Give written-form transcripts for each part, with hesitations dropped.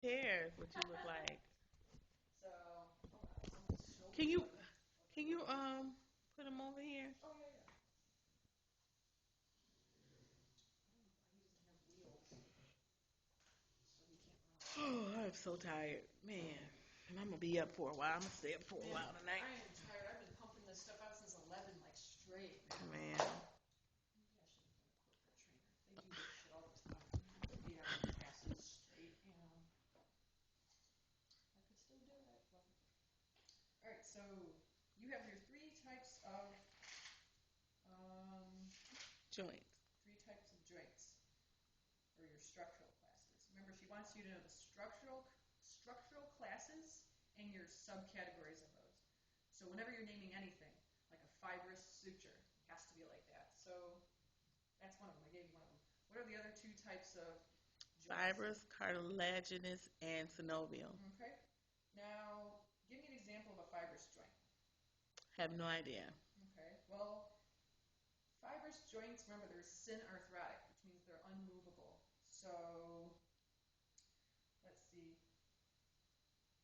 cares what you look like? So, hold on, someone's Can shoulders you up. can you put them over here? Oh, yeah, yeah. He doesn't have wheels, so he can't run. Oh, I'm so tired, man. And I'm gonna be up for a while. I'm gonna stay up for a Man, while tonight. I am tired. I've been pumping this stuff out since 11, like straight. Man. Maybe I should have been a corporate trainer. They do this shit all the time. 8 hour classes straight, you know. I could still do it. Well, all right, so you have your um, Joints. three types of joints, or your structural classes. Remember, she wants you to know the structural classes and your subcategories of those. So whenever you're naming anything, like a fibrous suture, it has to be like that. So that's one of them. I gave you one of them. What are the other two types of joints? Fibrous, cartilaginous, and synovial. Okay. Now, give me an example of a fibrous joint. Have no idea. Okay. Well, fibrous joints, remember, they're synarthrotic, which means they're unmovable. So, let's see.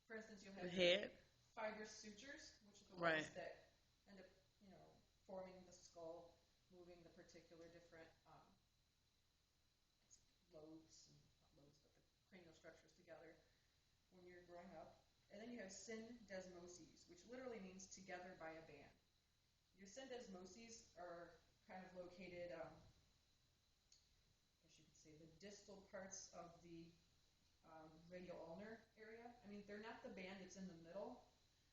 For instance, you'll The have head. fibrous sutures, which are the Right. ones that end up, forming the skull, moving the particular different lobes, and not lobes, but the cranial structures together when you're growing up. And then you have syndesmoses, which literally means together by a band. Your syndesmoses are kind of located, I guess you could say, the distal parts of the radial ulnar area. I mean, they're not the band that's in the middle,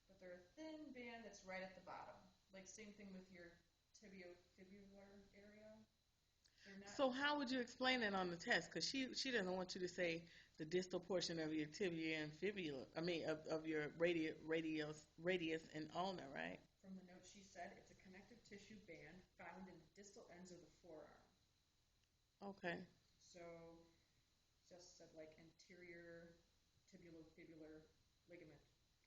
but they're a thin band that's right at the bottom. Like same thing with your tibiofibular area. They're not. So how would you explain it on the test? Because she doesn't want you to say the distal portion of your tibia and fibula. I mean, of your radius and ulna, right? From the note she said, it's a connective tissue band found in the distal ends of the forearm. Okay. So, just said like anterior tibulofibular ligament.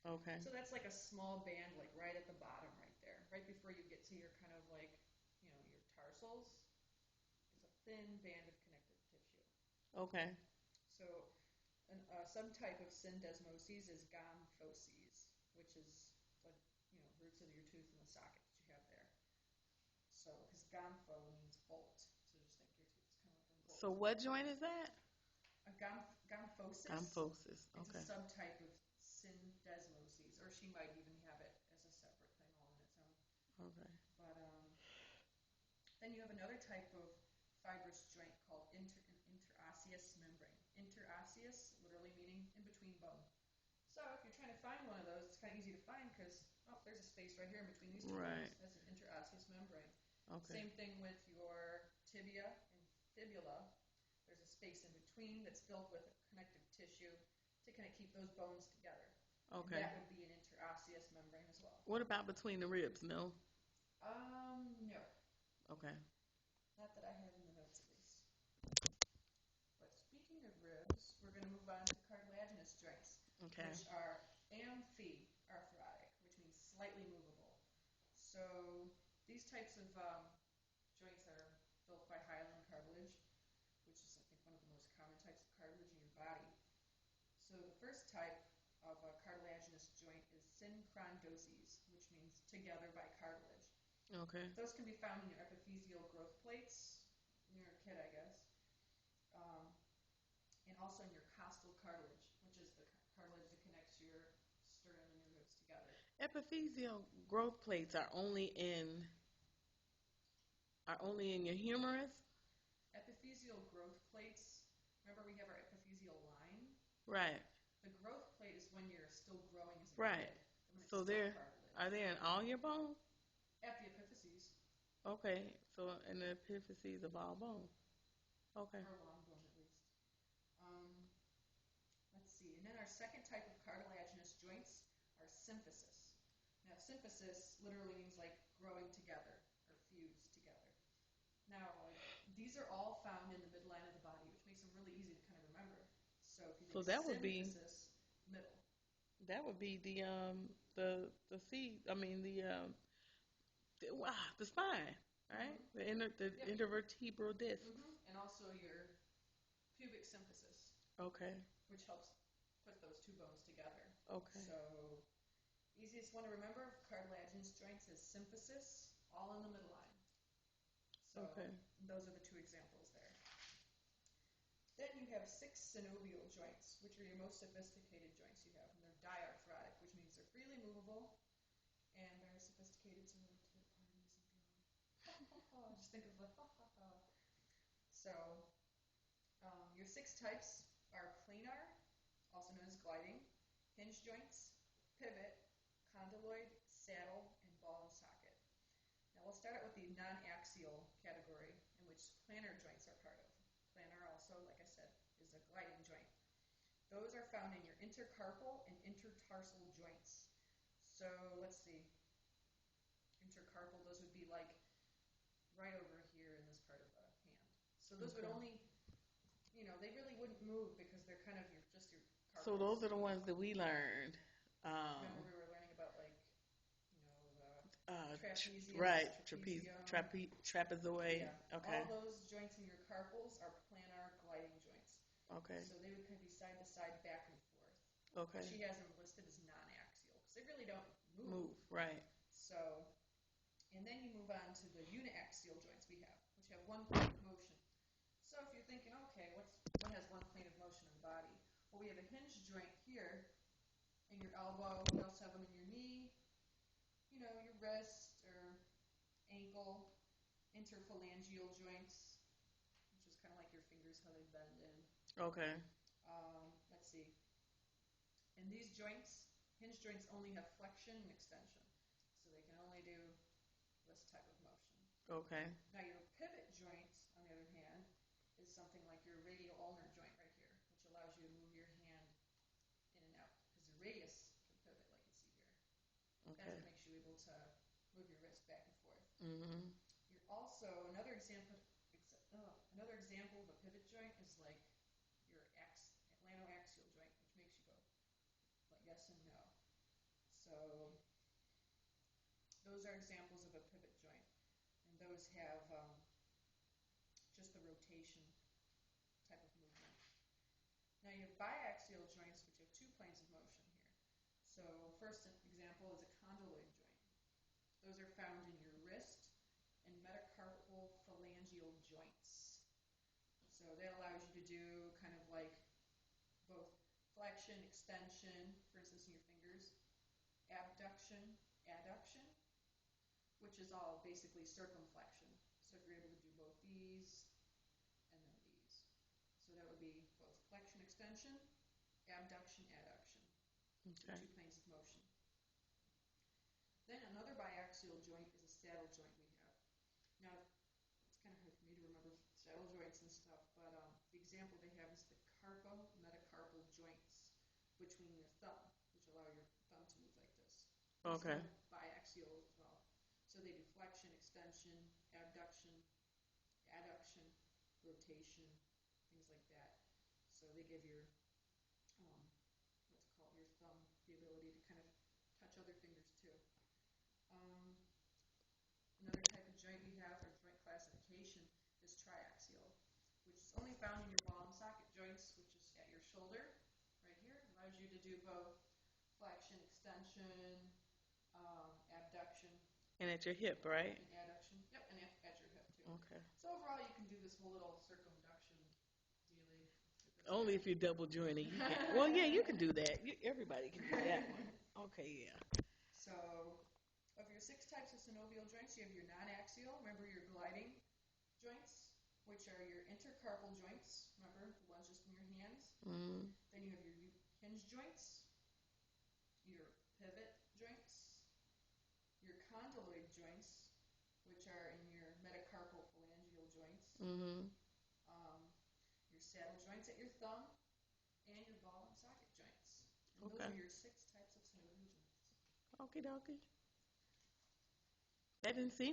Okay. So that's like a small band, like right at the bottom, right there, right before you get to your kind of like, your tarsals. It's a thin band of connective tissue. Okay. So, some type of syndesmoses is gomphoses, which is like, roots of your tooth in the socket that you have there. So, because gompho means bolt, so just think your tooth is kind of like a bolt. So what joint is that? A gomphosis. Gomphosis. It's Okay. a subtype of syndesmoses, or she might even have it as a separate thing all on its own. Okay. But then you have another type of fibrous joint called interosseous membrane. Interosseous, literally meaning in between bone. So if you're trying to find one of those, it's kind of easy to find because, there's a space right here in between these two Right. bones. That's an interosseous membrane. Okay. Same thing with your tibia and fibula. There's a space in between that's filled with connective tissue to kind of keep those bones together. Okay. And that would be an interosseous membrane as well. What about between the ribs? No. No. Okay. Not that I have in the notes at least. But speaking of ribs, we're going to move on to cartilaginous joints, Okay. which are amphiarthrotic, which means slightly movable. So these types of joints are built by hyaline cartilage, which is, I think, one of the most common types of cartilage in your body. So the first type of a cartilaginous joint is synchondroses, which means together by cartilage. Okay. Those can be found in your epiphyseal growth plates when you're a kid, I guess, and also in your costal cartilage, which is the cartilage that connects your sternum and your ribs together. Epiphyseal growth plates are only in your humerus. Epiphyseal growth plates, remember we have our epiphyseal line? Right. The growth plate is when you're still growing as a Right. kid. So are they in all your bones? At the epiphyses. Okay. So in the epiphyses of all bones. Okay. Or long bone at least. Let's see. And then our second type of cartilaginous joints are symphysis. Now, symphysis literally means like growing together or fused together. Now, these are all found in the midline of the body, which makes them really easy to kind of remember. So if you think that would be symphysis, middle. that would be the seed. I mean the spine, right? Mhm. The Yep. intervertebral disc. And also your pubic symphysis, Okay. which helps put those two bones together. Okay. So, easiest one to remember, cartilaginous joints is symphysis, all in the midline. So, Okay. those are the two examples there. Then you have 6 synovial joints, which are your most sophisticated joints you have. And they're diarthrotic, which means they're freely movable and very sophisticated, so to the parties and beyond. Just think of the ha ha ha. So, your 6 types are planar, also known as gliding, hinge joints, pivot, condyloid, saddle, and ball and socket. Now we'll start out with the non-axial category, in which planar joints are part of. Planar also, like I said, is a gliding joint. Those are found in your intercarpal and intertarsal joints. So let's see. Intercarpal, those would be like right over here in this part of the hand. So those would only, they really wouldn't move because they're kind of just your carpals. So those are the ones that we learned. Remember we were learning about the trapezius, right, trapezoid. Yeah. Okay. All those joints in your carpals are planar gliding joints. Okay. So they would kind of be side to side, back and forth. Okay. She has them listed as non-axial because they really don't Move, right. So, and then you move on to the uniaxial joints we have, which have one plane of motion. So if you're thinking, okay, what has one plane of motion in the body? Well, we have a hinge joint here in your elbow. We also have them in your knee, your wrist or ankle, interphalangeal joints, which is kind of like your fingers, how they bend in. Okay. Let's see. And these joints, hinge joints, only have flexion and extension. So they can only do this type of motion. Okay. Now your pivot joint, on the other hand, is something like your radial ulnar joint right here, which allows you to move your hand in and out. Because the radius can pivot, like you see here. Okay. That's what makes you able to move your wrist back and forth. Mm-hmm. You're also, another example of a pivot joint is like your atlantoaxial joint, which makes you go like yes and no. So those are examples of a pivot joint, and those have just the rotation type of movement. Now you have biaxial joints, which have 2 planes of motion here. So first example is a condyloid joint. Those are found in your wrist and metacarpal phalangeal joints. So that allows you to do kind of like both flexion, extension, for instance in your fingers, abduction, adduction, which is all basically circumflexion. So if you're able to do both these and then these. So that would be both flexion, extension, abduction, adduction. Okay. 2 planes of motion. Then another biaxial joint is a saddle joint we have. Now, it's kind of hard for me to remember saddle joints and stuff, but the example they have is the carpo-metacarpal joints between your thumb, which allow your thumb to move like this. Okay. Biaxial as well. So they do flexion, extension, abduction, adduction, rotation, things like that. So they give your your thumb the ability to kind of touch other fingers too. Another type of joint we have, or joint classification, is triaxial, which is only found in your ball and socket joints, which is at your shoulder, right here. It allows you to do both flexion, extension, abduction. And at your hip, right? And adduction. Yep, and at your hip too. Okay. So overall, you can do this whole little circumduction dealy. Only if you're double jointed. You can. Well, yeah, you can do that. Everybody can do that one. Okay, yeah. So, of your 6 types of synovial joints, you have your non-axial. Remember your gliding joints, which are your intercarpal joints. Remember the ones just in your hands. Mm-hmm. Then you have your hinge joints, your pivot joints, your condyloid joints, which are in your metacarpal phalangeal joints. Mm-hmm. Your saddle joints at your thumb, and your ball and socket joints. And Okay. those are your 6 types of synovial joints. Okie dokie. That didn't seem